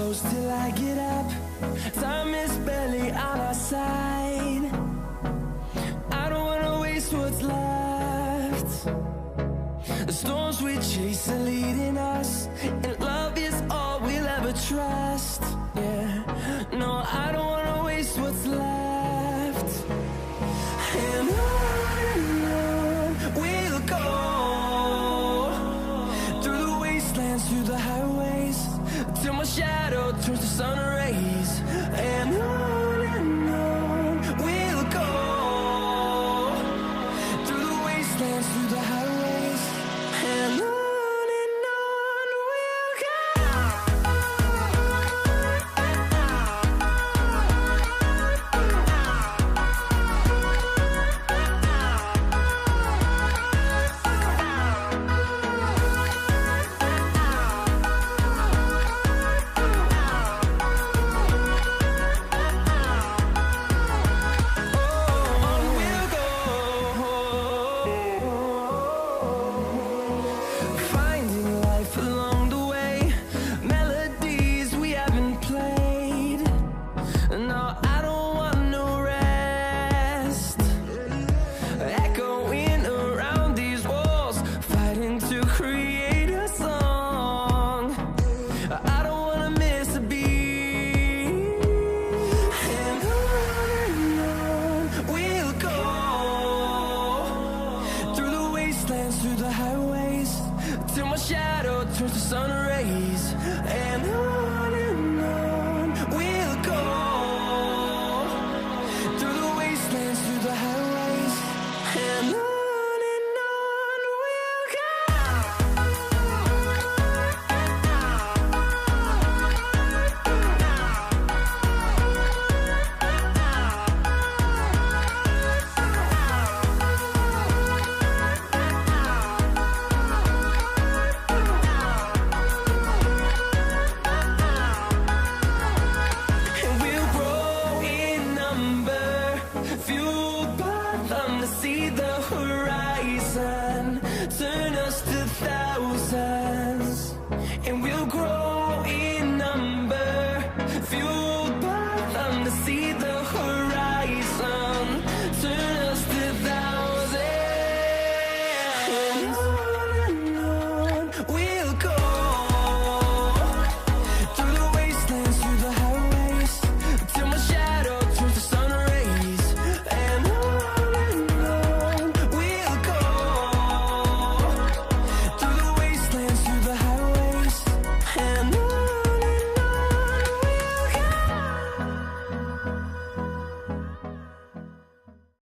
close till I get up. Time is barely on our side. I don't wanna waste what's left. The storms we chase are leading us, and love is all we'll ever trust. Yeah, no, I don't wanna waste what's left. And on we'll go, through the wastelands, through the highways, till my shadow turns to sun rays. And on we'll go, through the wastelands, through the highways, and on we'll go. Finding life along the way, melodies we haven't played. No,